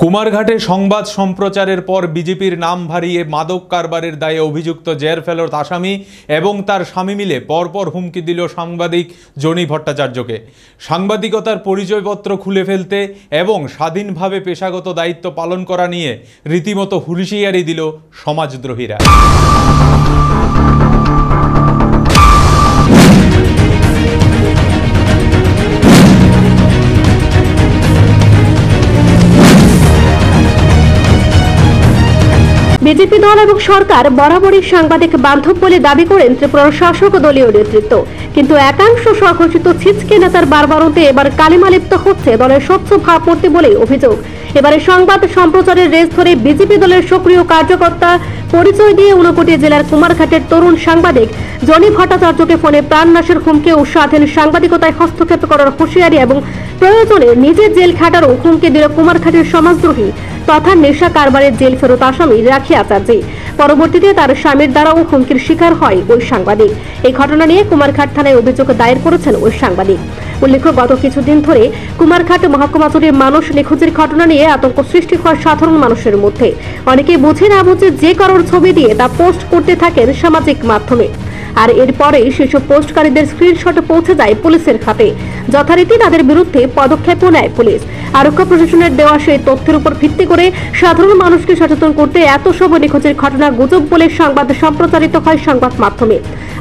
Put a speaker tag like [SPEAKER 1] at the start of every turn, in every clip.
[SPEAKER 1] কুমারঘাটে সংবাদ সম্প্রচারের পর বিজেপির নাম ভারিয়ে মাদক কারবারের দায়ে অভিযুক্ত জের ফেরত আসামি এবং তার স্বামী মিলে পরপর হুমকি দিল সাংবাদিক জনি ভট্টাচার্যকে। সাংবাদিকতার পরিচয়পত্র খুলে ফেলতে এবং স্বাধীনভাবে পেশাগত দায়িত্ব পালন করা নিয়ে রীতিমতো হুঁশিয়ারি দিল সমাজদ্রোহীরা।
[SPEAKER 2] বিজেপি দল এবং সরকার বরাবরই সাংবাদিক বান্ধব বলে দাবি করেন ত্রিপুরার শাসক দলীয় নেতৃত্ব, কিন্তু একাংশ স্বঘোষিত ছিচকে নেতার বারবারন্তে এবার কালিমা লিপ্ত হচ্ছে দলের স্বচ্ছ ভাবমূর্তি বলেই অভিযোগ। এবারে সংবাদ সম্প্রচারের রেস ধরে বিজেপি দলের সক্রিয় কার্যকর্তা পরিচয় দিয়ে ঊনকোটি জেলার কুমারঘাটের তরুণ সাংবাদিক জনি ভট্টাচার্যকে ফোনে প্রাণনাশের হুমকি ও স্বাধীন সাংবাদিকতায় হস্তক্ষেপ করার হুঁশিয়ারি এবং প্রয়োজনে নিজের জেল খাটারও হুমকি দিল কুমারঘাটের সমাজদ্রোহী তথা নেশা কারবারের জেল ফেরত আসামি রাখি আচার্যি। পরবর্তীতে তার স্বামীর দ্বারাও হুমকির শিকার হয় ওই সাংবাদিক। এই ঘটনা নিয়ে কুমারঘাট থানায় অভিযোগ দায়ের করেছেন ওই সাংবাদিক। উল্লেখ্য, গত কিছুদিন ধরে কুমারঘাট মহকুমা জুড়ে মানুষ নিখোঁজের ঘটনা নিয়ে আতঙ্ক সৃষ্টি হয় সাধারণ মানুষের মধ্যে। অনেকে বুঝে না বুঝে যে কারোর ছবি দিয়ে তা পোস্ট করতে থাকেন সামাজিক মাধ্যমে, আর এরপরে সেসব পোস্টকারীদের স্ক্রিনশট পৌঁছে যায় পুলিশের হাতে। যথারীতি তাদের বিরুদ্ধে পদক্ষেপও নেয় পুলিশ। আরক্ষা প্রশাসনের দেওয়া সেই তথ্যের উপর ভিত্তি করে সাধারণ মানুষকে সচেতন করতে এত সব নিখোঁজের ঘটনা গুজব বলে সংবাদ সম্প্রচারিত হয় সংবাদ মাধ্যমে।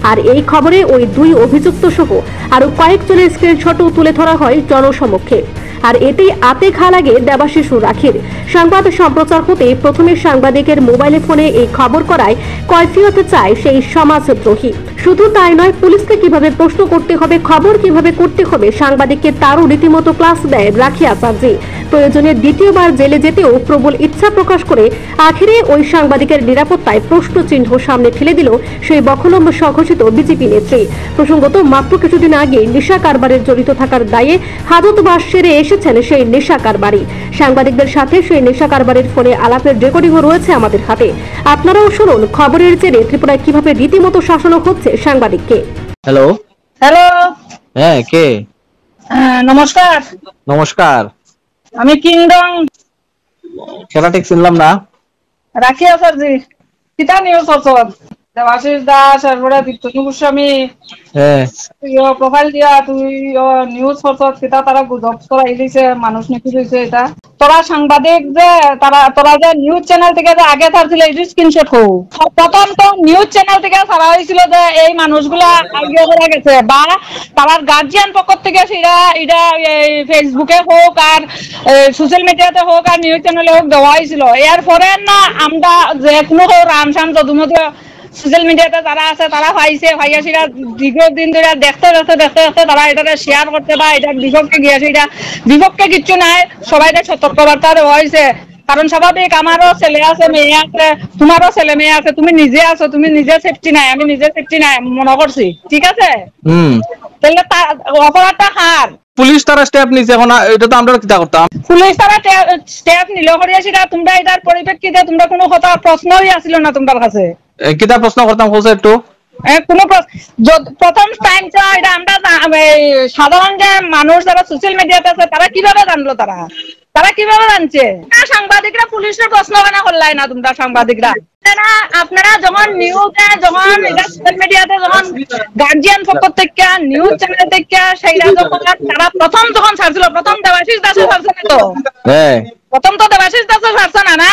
[SPEAKER 2] আর এই খবরে ওই দুই অভিযুক্ত সহ আরো কয়েকজনের স্ক্রিনশটও তুলে ধরা হয় জনসমক্ষে। আর এতেই আতে ঘা লাগে দেবাশিস রাখির। সংবাদ সম্প্রচার হতে প্রথমে সাংবাদিকের মোবাইলে ফোনে এই খবর করায় কৈফিয়ত চায় সেই সমাজদ্রোহী। শুধু তাই নয়, পুলিশকে কিভাবে প্রশ্ন করতে হবে, খবর কিভাবে করতে হবে সাংবাদিককে তারও রীতিমতো ক্লাস দেয় রাখি আচার্যি। প্রয়োজনে দ্বিতীয়বার জেলে যেতেও প্রবল ইচ্ছা প্রকাশ করে আখেরে ওই সাংবাদিকের নিরাপত্তায় প্রশ্ন চিহ্ন সামনে ঠেলে দিল সেই বখলম্ব স্বঘোষিত বিজেপি নেত্রী। প্রসঙ্গত, মাত্র কিছুদিন আগে নেশা কারবারের জড়িত থাকার দায়ে হাজতবাস সেরে এসেছেন সেই নেশা কারবারি। সাংবাদিকদের সাথে সেই নেশা কারবারের ফোনে আলাপের রেকর্ডিংও রয়েছে আমাদের হাতে। আপনারাও শুনুন খবরের জেরে ত্রিপুরায় কিভাবে রীতিমতো শাসনও হচ্ছে সাংবাদিককে।
[SPEAKER 3] হ্যালো
[SPEAKER 4] হ্যালো,
[SPEAKER 3] হ্যাঁ কে?
[SPEAKER 4] নমস্কার।
[SPEAKER 3] নমস্কার।
[SPEAKER 4] আমি কিংডম
[SPEAKER 3] সেটা ঠিক শুনলাম না।
[SPEAKER 4] রাখি আচার্যি কিতা নিউজ অচল দেবাশিস দাস তারপরে বিদ্যুৎ গোস্বামী
[SPEAKER 3] হ্যাঁ
[SPEAKER 4] প্রোফাইল দিয়া তুই নিউজ অচল কিতা তারা গুজব করাই দিছে মানুষ নিখোঁজ হয়েছে। এটা তোরা সাংবাদিক যে তোরা যে নিউজ চ্যানেল থেকে যে আগে ছাড়ছিল এই স্ক্রিনশট হো প্রথম তো নিউজ চ্যানেল থেকে ছাড়া হয়েছিল যে এই মানুষগুলা আগে করে গেছে বা তার গার্জিয়ান পক্ষ থেকে সেটা এটা ফেসবুকে হোক আর সোশ্যাল মিডিয়াতে হোক আর নিউজ চ্যানেলে হোক দেওয়া হয়েছিল। এর পরে না আমরা যে কোনো রামসাম যদুমধু সোশ্যাল মিডিয়াতে যারা আছে তারা পাইছে ভাইয়া সেটা দীর্ঘদিন ধরে দেখতে তারা এটা শেয়ার করতে বা এটার বিপক্ষে গিয়েছে। এটা বিপক্ষে কিচ্ছু নাই, সবাইকে সতর্কবার্তা দেওয়া হয়েছে। কারণ স্বাভাবিক আমারও ছেলে আছে, মেয়ে আছে, তোমারও ছেলে মেয়ে আছে, তুমি নিজে আছো, তুমি নিজে সেফটি নাই, আমি নিজে সেফটি নাই মনে করছি, ঠিক আছে? তাহলে অপরাধটা হার
[SPEAKER 3] পুলিশ তারা স্টেপ নিছে, এখন এটা তো আমরা কিতা করতাম।
[SPEAKER 4] পুলিশ তারা স্টেপ নিল করিয়াছিলা, তোমরা এটার পরিপ্রেক্ষিতে তোমরা কোনো কথা প্রশ্নই আসিল না তোমার কাছে?
[SPEAKER 3] কিতা প্রশ্ন করতাম বলছে একটু
[SPEAKER 4] কোন প্রথম টাইম এটা আমরা সাধারণ যে মানুষ যারা সোশ্যাল মিডিয়াতে আছে তারা কিভাবে জানলো? তারা কিভাবে জানছে? সাংবাদিকরা পুলিশের প্রশ্ন কেন করলাই না তোমরা সাংবাদিকরা? আপনারা যখন নিউজে যখন সোশ্যাল মিডিয়াতে যখন গার্জিয়ান পক্ষ থেকে নিউজ চ্যানেল থেকে সেইটা যখন তারা প্রথম যখন ছাড়ছিল, প্রথম দেবাশিস দাসের ছাড়ছে না তো? প্রথম তো দেবাশিস দাসের ছাড়ছে না?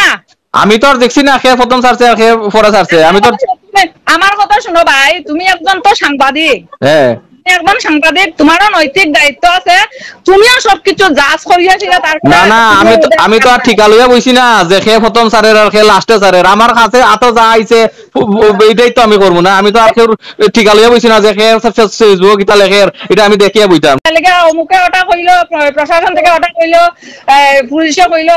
[SPEAKER 3] আমি তো আর দেখছি না খেয়ে প্রথম ছাড়ছে আর খেয়ে পরে ছাড়ছে। আমি তো
[SPEAKER 4] আমার কথা শুনো ভাই, তুমি একজন তো সাংবাদিক, একজন সাংবাদিক, তোমারও নৈতিক দায়িত্ব আছে, তুমিও সবকিছু জাজ করিয়াছিলে।
[SPEAKER 3] না না, আমি তো আর ঠিকা লইয়া বইছি না যে খেয়ে প্রথম ছাড়ের আর খেয়ে লাস্টে ছাড়ের। আমার কাছে আতো যা আইছে এইটাই তো আমি করবো না। আমি তো আর কেউ ঠিকা লইয়া বইছি না যে খেয়ে ফেসবুক কিতা লেখের, এটা আমি দেখিয়া বইতাম।
[SPEAKER 4] অমুকে ওটা কইলো, প্রশাসন থেকে ওটা কইলো, পুলিশে কইলো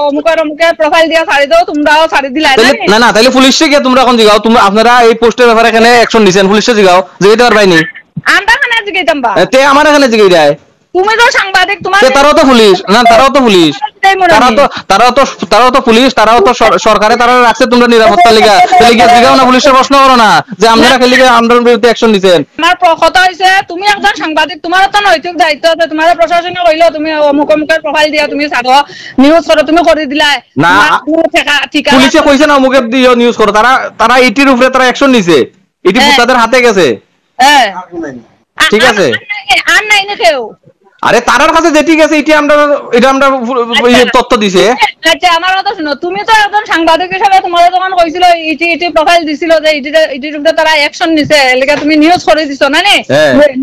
[SPEAKER 4] অমুকের অমুকে প্রোফাইল দিয়া ছাড়ি দাও, তোমরাও ছাড়ি দিলা
[SPEAKER 3] না? না তাইলে পুলিশে গিয়ে তোমরা এখন জিগাও, তোমরা আপনারা এই পোস্টের ব্যাপারে এখানে অ্যাকশন নিছেন, পুলিশে জিগাও, জিগাইতে পারবাই নি?
[SPEAKER 4] আমরা এখানে জিগাইতাম বা
[SPEAKER 3] তে আমার এখানে জিগাই দেয়।
[SPEAKER 4] তুমি তো সাংবাদিক, তোমার
[SPEAKER 3] তারাও তো পুলিশ না, তারাও তো পুলিশ, তারাও তো পুলিশ, তারাও তো সরকারে তারা রাখছে তোমরা নিরাপত্তা লিগা, জিগাও না পুলিশের প্রশ্ন করো না যে আপনারা খেলে আমাদের বিরুদ্ধে অ্যাকশন নিছেন।
[SPEAKER 4] আমার কথা হইছে তুমি একজন সাংবাদিক, তোমার তো নৈতিক দায়িত্ব আছে, তোমার প্রশাসনে কইলো তুমি অমুক অমুকের প্রোফাইল দিয়া তুমি ছাড়ো, নিউজ করো, তুমি করে দিলা
[SPEAKER 3] না, পুলিশে কইছে না অমুকের দিয়ে নিউজ করো, তারা এটির উপরে তারা অ্যাকশন নিছে, এটি তাদের হাতে গেছে।
[SPEAKER 4] হ্যাঁ
[SPEAKER 3] ঠিক আছে,
[SPEAKER 4] আর নাই না কেউ,
[SPEAKER 3] আরে তারার কাছে যেটি গেছে এটা আমরা তথ্য দিছে।
[SPEAKER 4] আচ্ছা আমার কথা শুনো, তুমি তো একজন সাংবাদিক হিসেবে তোমার যখন কইছিল ইটি প্রোফাইল দিছিল যে ইটির উপরে তারা অ্যাকশন নিছে, এলাকা তুমি নিউজ করে দিছো না নে,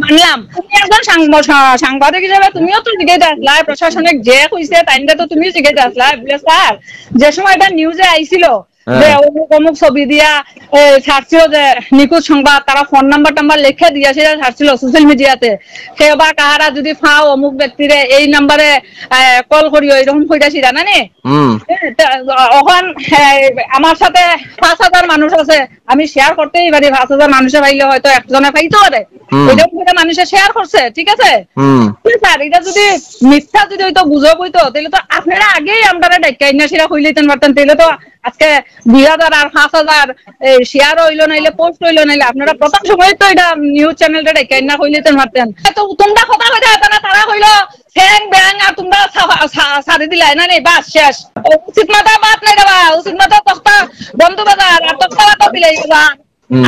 [SPEAKER 4] মানলাম। তুমি একজন সাংবাদিক হিসেবে তুমিও তো জিজ্ঞাসা আসলা, প্রশাসনিক যে কইছে তাইনটা তো তুমিও জিজ্ঞাসা আসলা, বলে স্যার যে সময় এটা নিউজে আইছিল যে অমুক অমুক ছবি দিয়া ছাড়ছিল যে নিখোঁজ সংবাদ, তারা ফোন নাম্বার লিখে দিয়া সেটা ছাড়ছিল সোশ্যাল মিডিয়াতে, সে বা কাহারা যদি ফাও অমুক ব্যক্তিরে এই নাম্বারে কল করিও এরকম কইতাছি জানা নে। এখন আমার সাথে 5,000 মানুষ আছে, আমি শেয়ার করতেই পারি, 5,000 মানুষে পাইলে হয়তো একজনে পাইতে পারে, এরকম করে মানুষে শেয়ার করছে, ঠিক আছে স্যার। এটা যদি মিথ্যা যদি হইতো গুজব হইতো তাহলে তো আপনারা আগেই আমরা ডাক্তার সেটা হইলেতেন পারতেন, তাহলে তো আজকে 2,000 আর 5,000 শেয়ার হইলো নাইলে পোস্ট হইলো নাইলে আপনারা প্রথম সময় তো এটা নিউজ চ্যানেলটা ডাক্তার না হইলেতেন পারতেন। তো তোমরা কথা কইতে হতো না, তারা হইলো ফ্যাং ব্যাং আর তোমরা ছাড়ে দিলাই না, নেই বাস শেষ। উচিত মাথা বাদ নাই দেবা, উচিত মাথা তক্তা বন্ধ বাজার আর তক্তা বাতা দিলাই দেবা।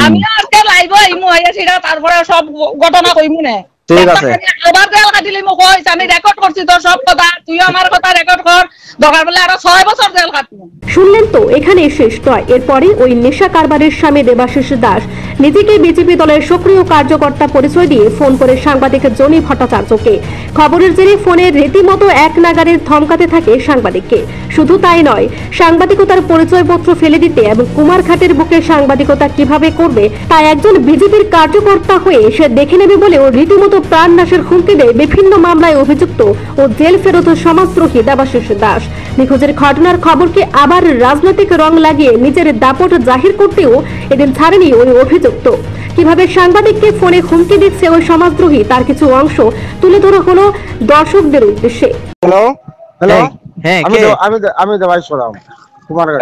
[SPEAKER 4] আমিও আজকে লাইভ আইমু সেটা, তারপরে সব ঘটনা কইমু না।
[SPEAKER 3] ঠিক আছে,
[SPEAKER 4] আবার জেল কাটিলি মোক কইছ, আমি রেকর্ড করছি তোর সব কথা, তুইও আমার কথা রেকর্ড কর, দরকার বলে আরো 6 বছর জেল কাটবো।
[SPEAKER 2] শুনলেন তো, এখানে শেষ নয়। এরপরে ওই নেশা কারবারের স্বামী দেবাশিস দাস নিজেকে বিজেপি দলের সক্রিয় কার্যকর্তা পরিচয় দিয়ে ফোন করে সাংবাদিক জনি ভট্টাচার্যকে। খবরের জেরে ফোনে রীতিমতো এক নাগারে ধমকাতে থাকে সাংবাদিককে। শুধু তাই নয়, সাংবাদিকতার পরিচয়পত্র ফেলে দিতে এবং কুমারঘাটের বুকে সাংবাদিকতা কিভাবে করবে তা একজন বিজেপির কার্যকর্তা হয়ে সে দেখে নেবে বলেও রীতিমতো প্রাণনাশের হুমকি দেয় বিভিন্ন মামলায় অভিযুক্ত ও জেল ফেরত সমাজদ্রোহী দেবাশিস দাস। নিখোঁজের ঘটনার খবরকে আবার রাজনৈতিক রং লাগিয়ে নিজের দাপট জাহির করতেও এদিন ছাড়েনি ওই অভিযুক্ত। কিভাবে সাংবাদিককে ফোনে হুমকি দিচ্ছে ওই সমাজদ্রোহী তার কিছু অংশ তুলে ধরা হলো দর্শকদের উদ্দেশ্যে।
[SPEAKER 5] হ্যালো হ্যালো,
[SPEAKER 3] হ্যাঁ
[SPEAKER 5] আমি দেবাশিস রাম কুমারঘাট।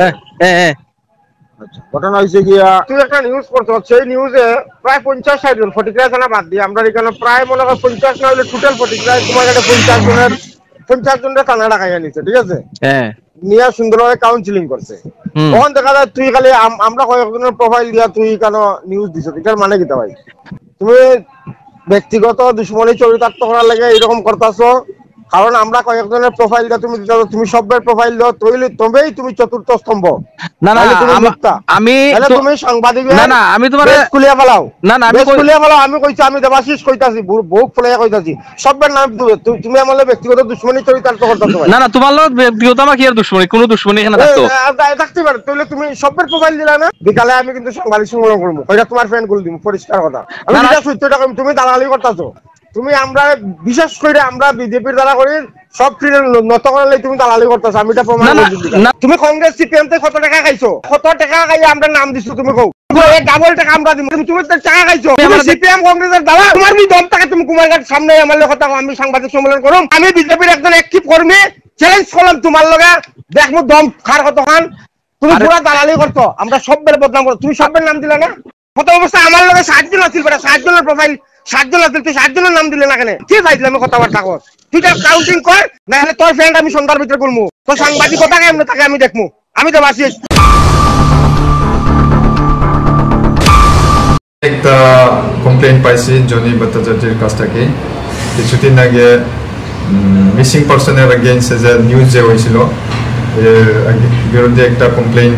[SPEAKER 5] ঘটনা হয়েছে গিয়া তুই একটা নিউজ করছো, সেই নিউজে প্রায় 50-60 জন ফটিকরাই থানা বাদ দিয়ে আমরা এখানে প্রায় মনে হয় 50 না হলে টোটাল ফটিকরাই কুমারঘাটে 50 জনের থানা ডাকাইয়া নিচ্ছে, ঠিক আছে, নিয়ে সুন্দরভাবে কাউন্সিলিং করছে। তখন দেখা যায় তুই খালি আমরা কয়েকজনের প্রোফাইল দিয়া তুই কেন নিউজ দিছ, এটার মানে কি ভাই? তুমি ব্যক্তিগত দুশ্মনী চরিতার্থ করার লাগে এরকম করতেছো, কারণ আমরা কয়েকজনের প্রোফাইল দিয়া তুমি সবের প্রোফাইল দাও, তবেই তুমি চতুর্থ স্তম্ভ।
[SPEAKER 3] না না
[SPEAKER 5] আমি তুমি সাংবাদিক
[SPEAKER 3] না না আমি তোমার
[SPEAKER 5] খুলিয়া ফেলাও,
[SPEAKER 3] না না আমি
[SPEAKER 5] খুলিয়া ফেলাও। আমি কইছি আমি দেবাশিস কইতাছি, বুক ফুলাইয়া কইতাছি, সবের নাম তুমি আমার ব্যক্তিগত দুশ্মনী চরিতার্থ করতেছো।
[SPEAKER 3] না না তোমার লোক ব্যক্তিগত আমার কি আর দুশ্মনী, কোনো দুশ্মনী এখানে থাকতো
[SPEAKER 5] থাকতে পারে, তাহলে তুমি সবের প্রোফাইল দিলা না। বিকালে আমি কিন্তু সাংবাদিক সম্মেলন করবো, ওইটা তোমার ফ্রেন্ড গুলো দিব, পরিষ্কার কথা। আমি যেটা সত্যটা কই, তুমি দালালি করতেছো। তুমি আমরা বিশেষ করে আমরা বিজেপির দ্বারা করি সব নত করলে তুমি দালালি করতেছো, আমি এটা প্রমাণ করছি। তুমি কংগ্রেস সিপিএম তে কত টাকা খাইছো, কত টাকা খাইয়ে আমরা নাম দিছো, তুমি কও ডাবল টাকা আমরা দিব, তুমি টাকা খাইছো সিপিএম কংগ্রেসের দ্বারা। তোমার বি দম টাকা তুমি কুমারঘাট সামনে আমার কথা, আমি সাংবাদিক সম্মেলন করুম, আমি বিজেপির একজন অ্যাক্টিভ কর্মী, চ্যালেঞ্জ করলাম তোমার লগে, দেখবো দম খার কত খান। তুমি পুরা দালালি করছো, আমরা সবের বদনাম করছো, তুমি সবের নাম দিলে না। কত অবস্থা আমার লগে 7 জন আছিল, 7 জনের প্রোফাইল 7 জন আছিল, তুই 7 জনের নাম দিলে না কেন? কি চাইছিলাম আমি কথাবার্তা কর, তুই কাউন্টিং কর, না হলে তোর ফ্রেন্ড আমি সন্ধ্যার ভিতরে করবো, তোর সাংবাদিকতা কেমন থাকে আমি দেখবো, আমি তো বাসিস।
[SPEAKER 6] একটা কমপ্লেইন পাইছি জনি ভট্টাচার্যের কাছ থেকে কিছুদিন আগে মিসিং পার্সনের এগেইনস্টে যে নিউজ যে হয়েছিল এর বিরুদ্ধে একটা কমপ্লেইন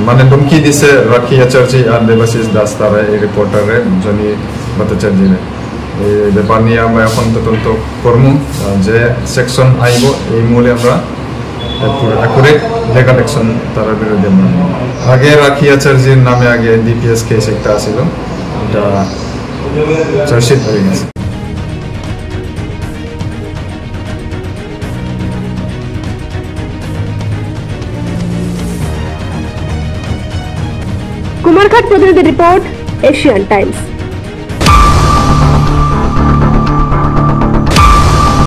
[SPEAKER 6] মানে ধমকি দিছে রাখি আচার্য আর দেবাশিস দাস, তারা এই রিপোর্টারে জনি ভট্টাচার্যের। এই ব্যাপার নিয়ে আমরা এখন তদন্ত করব, যে সেকশন আইব এই মূলে আমরা অ্যাকুরেট লিগাল অ্যাকশন তার বিরুদ্ধে আমরা। আগে রাখি আচার্যের নামে আগে ডিপিএস কেস একটা ছিল, এটা চার্জশিট হয়ে গেছে।
[SPEAKER 2] কুমারঘাট প্রতিনিধি রিপোর্ট, এশিয়ান টাইমস।